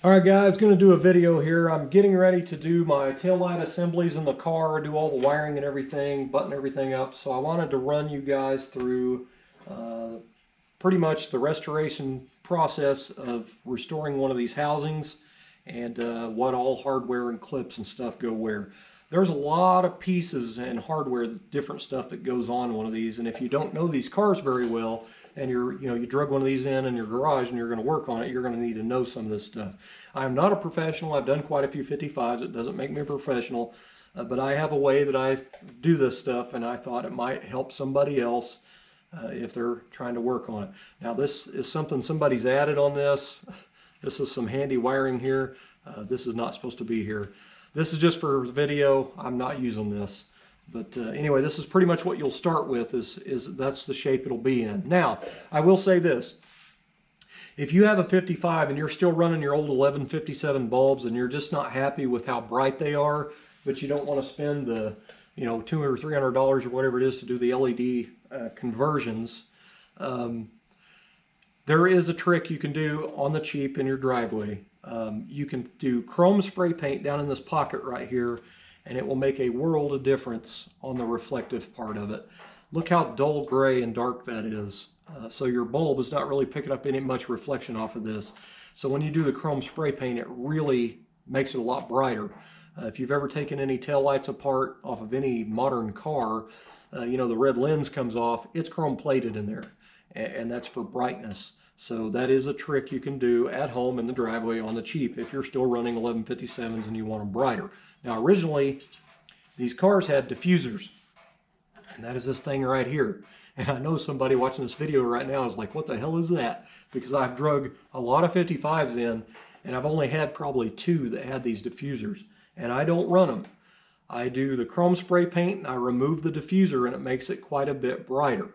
Alright guys, going to do a video here. I'm getting ready to do my taillight assemblies in the car, do all the wiring and everything, button everything up. So I wanted to run you guys through pretty much the restoration process of restoring one of these housings and what all hardware and clips and stuff go where. There's a lot of pieces and hardware, different stuff that goes on one of these, and if you don't know these cars very well, and you drug one of these in your garage and you're going to work on it, you're going to need to know some of this stuff. I'm not a professional. I've done quite a few 55s. It doesn't make me a professional, but I have a way that I do this stuff, and I thought it might help somebody else if they're trying to work on it. Now this is something somebody's added on this. This is some handy wiring here. This is not supposed to be here. This is just for video. I'm not using this. But anyway, this is pretty much what you'll start with, is that's the shape it'll be in. Now, I will say this. If you have a 55 and you're still running your old 1157 bulbs and you're just not happy with how bright they are, but you don't want to spend the $200 or $300 or whatever it is to do the LED conversions, there is a trick you can do on the cheap in your driveway. You can do chrome spray paint down in this pocket right here, and it will make a world of difference on the reflective part of it. Look how dull gray and dark that is. So your bulb is not really picking up any much reflection off of this. So when you do the chrome spray paint, it really makes it a lot brighter. If you've ever taken any taillights apart off of any modern car, the red lens comes off, it's chrome plated in there, and that's for brightness. So that is a trick you can do at home in the driveway on the cheap if you're still running 1157s and you want them brighter. Now originally, these cars had diffusers, and that is this thing right here. And I know somebody watching this video right now is like, what the hell is that? Because I've drug a lot of 55s in, and I've only had probably 2 that had these diffusers. And I don't run them. I do the chrome spray paint, and I remove the diffuser, and it makes it quite a bit brighter.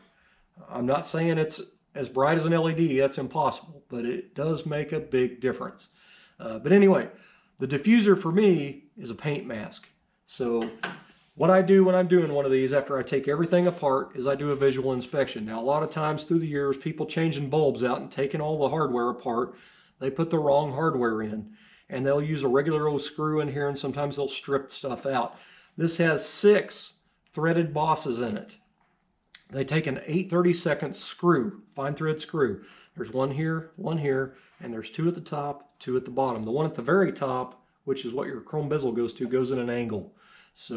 I'm not saying it's as bright as an LED, that's impossible, but it does make a big difference. But anyway, the diffuser for me is a paint mask. So what I do when I'm doing one of these after I take everything apart is I do a visual inspection. Now a lot of times through the years, people changing bulbs out and taking all the hardware apart, they put the wrong hardware in, and they'll use a regular old screw in here, and sometimes they'll strip stuff out. This has 6 threaded bosses in it. They take an 8/32 screw, fine thread screw. There's one here, and there's 2 at the top, 2 at the bottom. The one at the very top, which is what your chrome bezel goes to, goes in an angle. So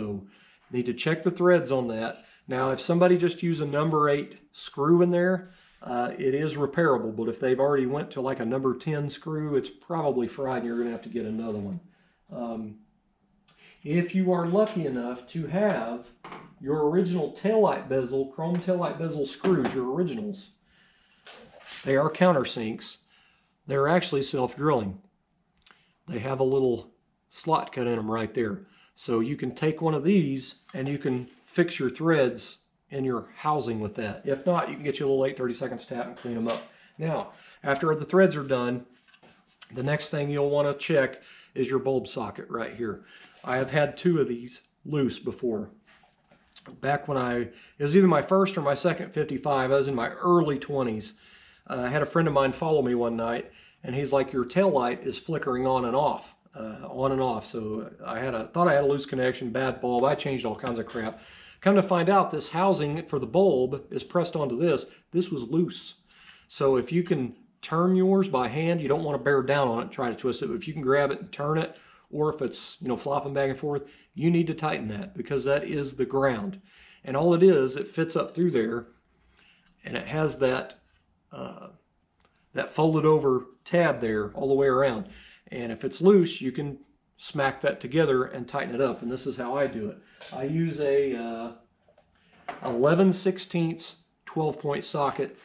you need to check the threads on that. Now, if somebody just used a number 8 screw in there, it is repairable, but if they've already went to like a number 10 screw, it's probably fried and you're gonna have to get another one. If you are lucky enough to have your original taillight bezel, chrome taillight bezel screws, your originals, they are countersinks. They're actually self-drilling. They have a little slot cut in them right there. So you can take one of these and you can fix your threads in your housing with that. If not, you can get you a little 8/32 tap and clean them up. Now, after the threads are done, the next thing you'll want to check is your bulb socket right here. I have had 2 of these loose before. Back when it was either my first or my second 55, I was in my early 20s. I had a friend of mine follow me one night, and he's like, your tail light is flickering on and off. So I thought I had a loose connection, bad bulb. I changed all kinds of crap. Come to find out, this housing for the bulb is pressed onto this. This was loose. So if you can turn yours by hand, you don't want to bear down on it and try to twist it, but if you can grab it and turn it, or if it's flopping back and forth, you need to tighten that, because that is the ground. And all it is, it fits up through there, and it has that that folded over tab there all the way around. And if it's loose, you can smack that together and tighten it up. And this is how I do it. I use a 11/16 12-point socket,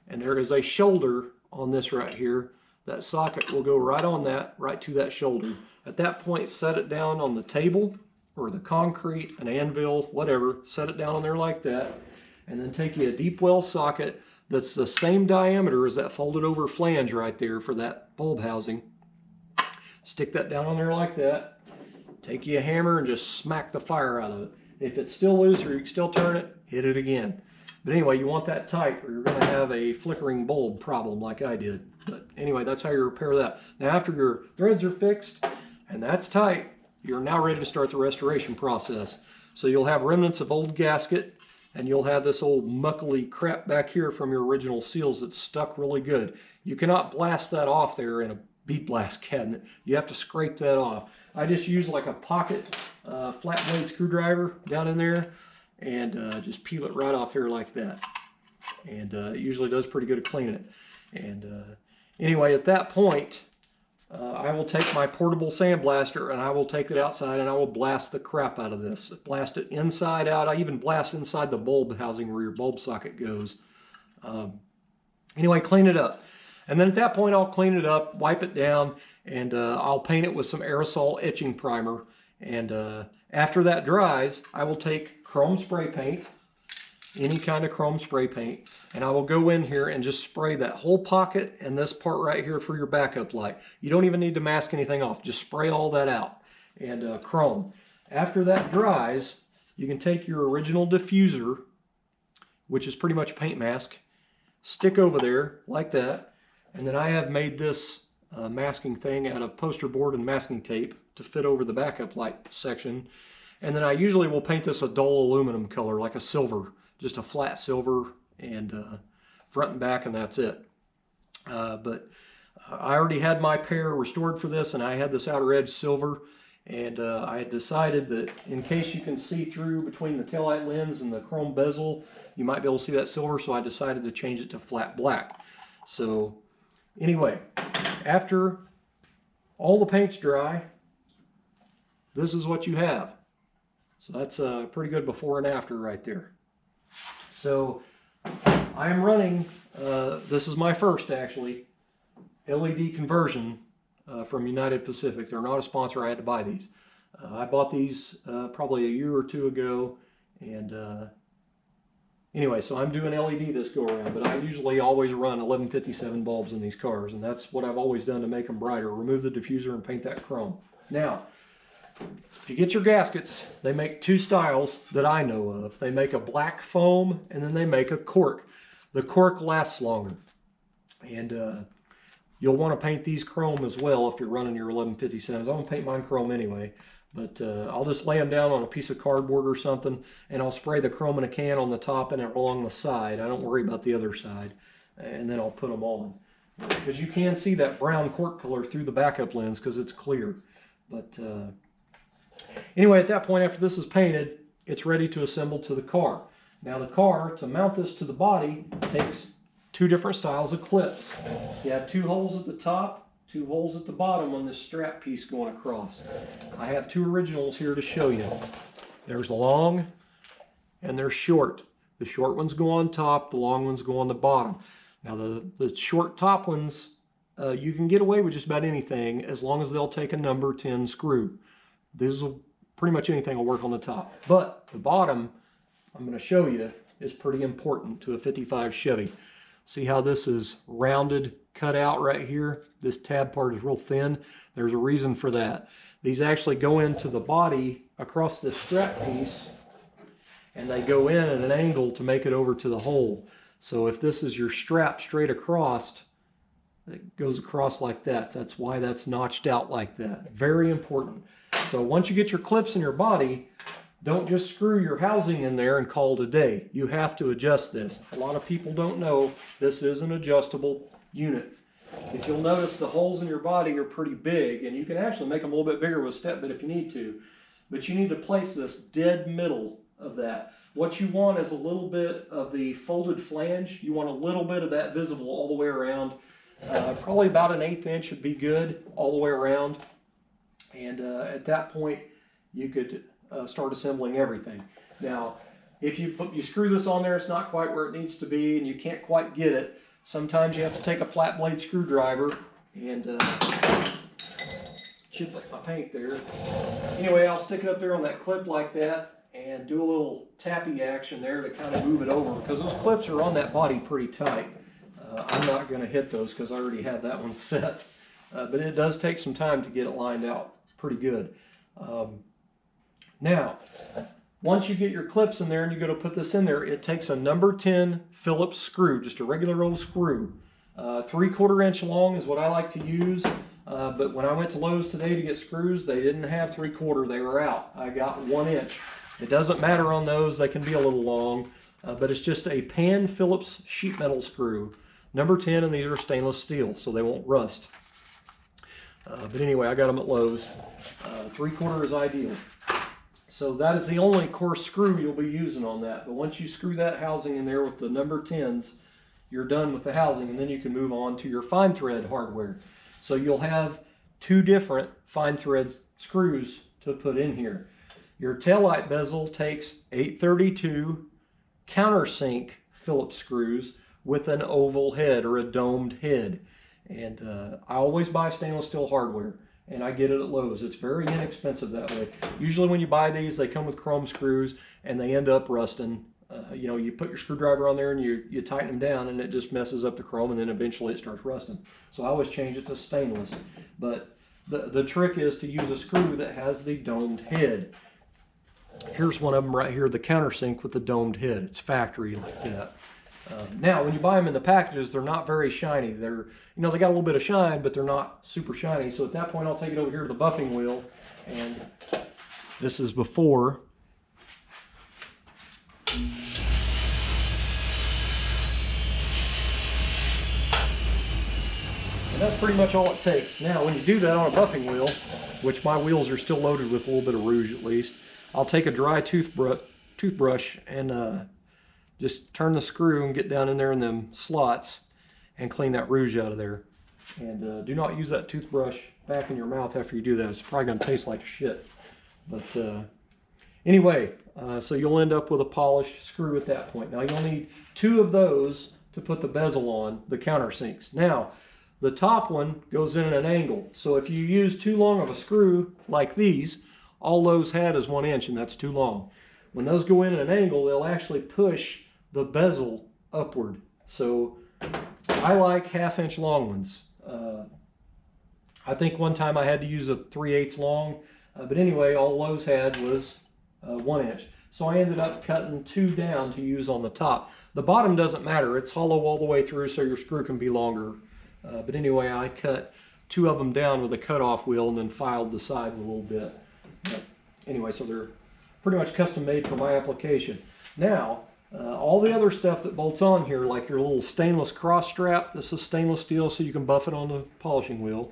and there is a shoulder on this right here. That socket will go right on that, right to that shoulder. At that point, set it down on the table or the concrete, an anvil, whatever. Set it down on there like that, and then take you a deep well socket that's the same diameter as that folded over flange right there for that bulb housing. Stick that down on there like that. Take you a hammer and just smack the fire out of it. If it's still loose or you can still turn it, hit it again. But anyway, you want that tight or you're going to have a flickering bulb problem like I did. But anyway, that's how you repair that. Now after your threads are fixed and that's tight, you're now ready to start the restoration process. So you'll have remnants of old gasket, and you'll have this old muckly crap back here from your original seals that's stuck really good. You cannot blast that off there in a bead blast cabinet. You have to scrape that off. I just use like a pocket flat blade screwdriver down in there and just peel it right off there like that. And it usually does pretty good at cleaning it. And anyway, at that point, I will take my portable sandblaster and I will take it outside and I will blast the crap out of this. Blast it inside out. I even blast inside the bulb housing where your bulb socket goes. Anyway, clean it up. And then at that point, I'll clean it up, wipe it down, and I'll paint it with some aerosol etching primer. And after that dries, I will take chrome spray paint, any kind of chrome spray paint, and I will go in here and just spray that whole pocket and this part right here for your backup light. You don't even need to mask anything off. Just spray all that out and chrome. After that dries, you can take your original diffuser, which is pretty much paint mask, stick over there like that, and then I have made this masking thing out of poster board and masking tape to fit over the backup light section. And then I usually will paint this a dull aluminum color, like a silver, just a flat silver, and front and back, and that's it. But I already had my pair restored for this, and I had this outer edge silver, and I had decided that in case you can see through between the taillight lens and the chrome bezel, you might be able to see that silver, so I decided to change it to flat black. So anyway, after all the paint's dry, this is what you have. So that's a pretty good before and after right there. So I am running, this is my first actually, LED conversion from United Pacific. They're not a sponsor, I had to buy these. I bought these probably a year or two ago, and anyway, so I'm doing LED this go around, but I usually always run 1157 bulbs in these cars, and that's what I've always done to make them brighter. Remove the diffuser and paint that chrome. Now, if you get your gaskets, they make two styles that I know of. They make a black foam, and then they make a cork. The cork lasts longer, and you'll want to paint these chrome as well if you're running your 1157s. I'm going to paint mine chrome anyway, but I'll just lay them down on a piece of cardboard or something, and I'll spray the chrome in a can on the top and along the side. I don't worry about the other side, and then I'll put them on. Because you can see that brown cork color through the backup lens because it's clear. But anyway, at that point, after this is painted, it's ready to assemble to the car. Now the car, to mount this to the body, takes two different styles of clips. You have two holes at the top, two holes at the bottom on this strap piece going across. I have two originals here to show you. There's long and there's short. The short ones go on top, the long ones go on the bottom. Now the short top ones, you can get away with just about anything as long as they'll take a number 10 screw. This will pretty much anything will work on the top. But the bottom, I'm going to show you, is pretty important to a 55 Chevy. See how this is rounded, cut out right here? This tab part is real thin. There's a reason for that. These actually go into the body across this strap piece, and they go in at an angle to make it over to the hole. So if this is your strap straight across, it goes across like that. That's why that's notched out like that. Very important. So once you get your clips in your body, don't just screw your housing in there and call it a day. You have to adjust this. A lot of people don't know this is an adjustable unit. If you'll notice, the holes in your body are pretty big, and you can actually make them a little bit bigger with step bit if you need to. But you need to place this dead middle of that. What you want is a little bit of the folded flange. You want a little bit of that visible all the way around. Probably about an 1/8 inch would be good all the way around. And at that point, you could start assembling everything. Now, if you screw this on there, it's not quite where it needs to be, and you can't quite get it. Sometimes you have to take a flat blade screwdriver and chip up my paint there. Anyway, I'll stick it up there on that clip like that and do a little tappy action there to kind of move it over, because those clips are on that body pretty tight. I'm not going to hit those because I already have that one set. But it does take some time to get it lined out pretty good. Now, once you get your clips in there and you go to put this in there, it takes a number 10 Phillips screw, just a regular old screw, 3/4 inch long is what I like to use. But when I went to Lowe's today to get screws, they didn't have 3/4, they were out. I got 1 inch. It doesn't matter on those, they can be a little long, but it's just a pan Phillips sheet metal screw. Number 10, and these are stainless steel, so they won't rust. But anyway, I got them at Lowe's. 3/4 is ideal. So that is the only coarse screw you'll be using on that. But once you screw that housing in there with the number 10s, you're done with the housing, and then you can move on to your fine thread hardware. So you'll have 2 different fine thread screws to put in here. Your taillight bezel takes 832 countersink Phillips screws with an oval head or a domed head. And I always buy stainless steel hardware, and I get it at Lowe's. It's very inexpensive that way. Usually when you buy these, they come with chrome screws and they end up rusting. You know, you put your screwdriver on there and you tighten them down, and it just messes up the chrome, and then eventually it starts rusting. So I always change it to stainless. But the trick is to use a screw that has the domed head. Here's one of them right here, the countersink with the domed head. It's factory like that. Now, when you buy them in the packages, they're not very shiny. They're, you know, they got a little bit of shine, but they're not super shiny. So at that point, I'll take it over here to the buffing wheel, and this is before. And that's pretty much all it takes. Now, when you do that on a buffing wheel, which my wheels are still loaded with a little bit of rouge at least, I'll take a dry toothbrush and just turn the screw and get down in there in them slots and clean that rouge out of there. And do not use that toothbrush back in your mouth after you do that. It's probably going to taste like shit. But anyway, so you'll end up with a polished screw at that point. Now you'll need 2 of those to put the bezel on, the countersinks. Now, the top one goes in at an angle. So if you use too long of a screw like these, all Lowe's had is 1 inch, and that's too long. When those go in at an angle, they'll actually push the bezel upward. So I like 1/2 inch long ones. I think one time I had to use a 3/8 long, but anyway, all Lowe's had was 1 inch. So I ended up cutting 2 down to use on the top. The bottom doesn't matter. It's hollow all the way through, so your screw can be longer. But anyway, I cut 2 of them down with a cutoff wheel and then filed the sides a little bit. But anyway, so they're pretty much custom made for my application. Now, all the other stuff that bolts on here, like your little stainless cross strap, this is stainless steel so you can buff it on the polishing wheel.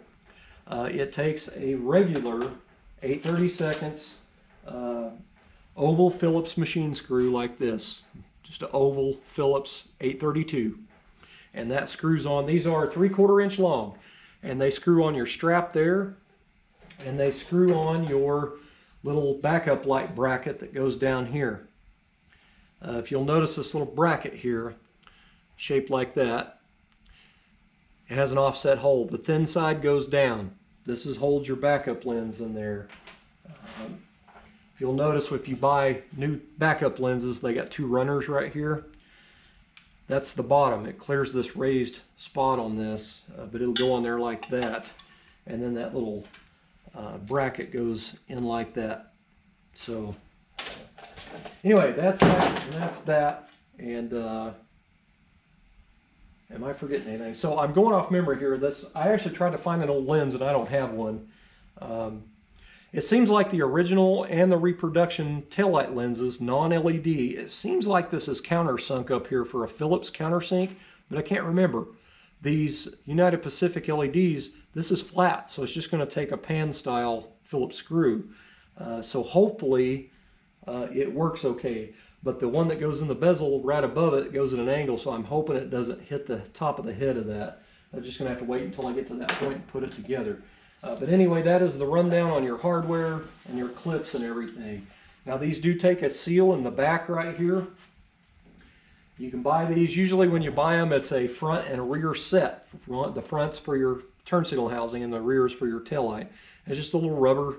It takes a regular 8/32 oval Phillips machine screw like this. Just an oval Phillips 832. And that screws on. These are 3/4 inch long, and they screw on your strap there, and they screw on your little backup light bracket that goes down here. If you'll notice this little bracket here, shaped like that, it has an offset hole. The thin side goes down. This holds your backup lens in there. If you'll notice, if you buy new backup lenses, they got 2 runners right here. That's the bottom. It clears this raised spot on this, but it'll go on there like that. And then that little bracket goes in like that. So anyway, that's that, and that's that. And am I forgetting anything? So I'm going off memory here. I actually tried to find an old lens, and I don't have one. It seems like the original and the reproduction taillight lenses, non-LED, it seems like this is countersunk up here for a Phillips countersink, but I can't remember. These United Pacific LEDs, this is flat, so it's just going to take a pan style Phillips screw. So hopefully it works okay. But the one that goes in the bezel right above it goes at an angle, so I'm hoping it doesn't hit the top of the head of that. I'm just going to have to wait until I get to that point and put it together. But anyway, that is the rundown on your hardware and your clips and everything. Now these do take a seal in the back right here. You can buy these. Usually when you buy them, it's a front and a rear set. The front's for your turn signal housing and the rear's for your taillight. It's just a little rubber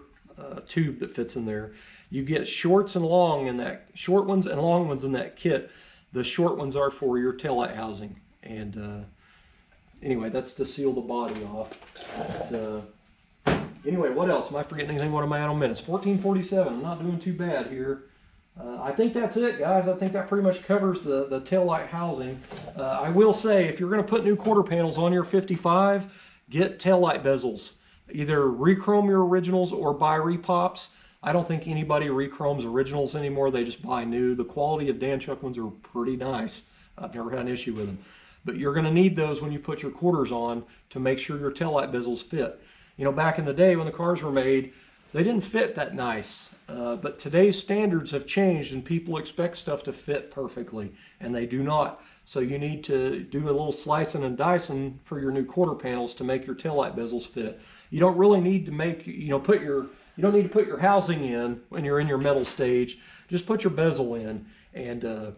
tube that fits in there. You get shorts and long in that, short ones and long ones in that kit. The short ones are for your taillight housing. And anyway, that's to seal the body off. But, anyway, what else? Am I forgetting anything? What am I at on minutes? 14:47. I'm not doing too bad here. I think that's it, guys. I think that pretty much covers the taillight housing. I will say, if you're going to put new quarter panels on your 55, get taillight bezels. Either re-chrome your originals or buy repops. I don't think anybody re-chromes originals anymore. They just buy new. The quality of Dan Chuck ones are pretty nice. I've never had an issue with them. But you're going to need those when you put your quarters on to make sure your taillight bezels fit. You know, back in the day when the cars were made, they didn't fit that nice. But today's standards have changed and people expect stuff to fit perfectly, and they do not. So you need to do a little slicing and dicing for your new quarter panels to make your taillight bezels fit. You don't really need to make, you don't need to put your housing in when you're in your metal stage. Just put your bezel in and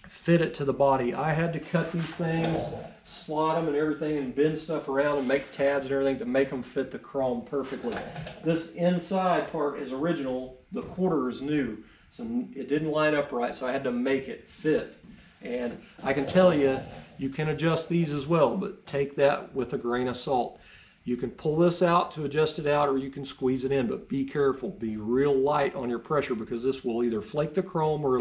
fit it to the body. I had to cut these things, slot them and everything, and bend stuff around and make tabs and everything to make them fit the chrome perfectly. This inside part is original, the quarter is new, so it didn't line up right, so I had to make it fit. And I can tell you, you can adjust these as well, but take that with a grain of salt. You can pull this out to adjust it out, or you can squeeze it in, but be careful, be real light on your pressure, because this will either flake the chrome or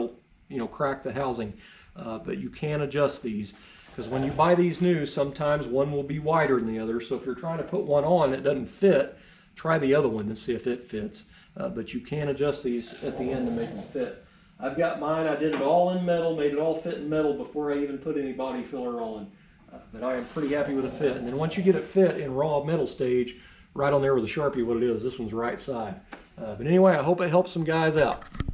it'll crack the housing. But you can adjust these, because when you buy these new, sometimes one will be wider than the other. So if you're trying to put one on that doesn't fit, try the other one and see if it fits. But you can adjust these at the end to make them fit. I've got mine, I did it all in metal, made it all fit in metal before I even put any body filler on. But I am pretty happy with the fit. And then once you get it fit in raw metal stage, right on there with a Sharpie what it is, this one's right side. But anyway, I hope it helps some guys out.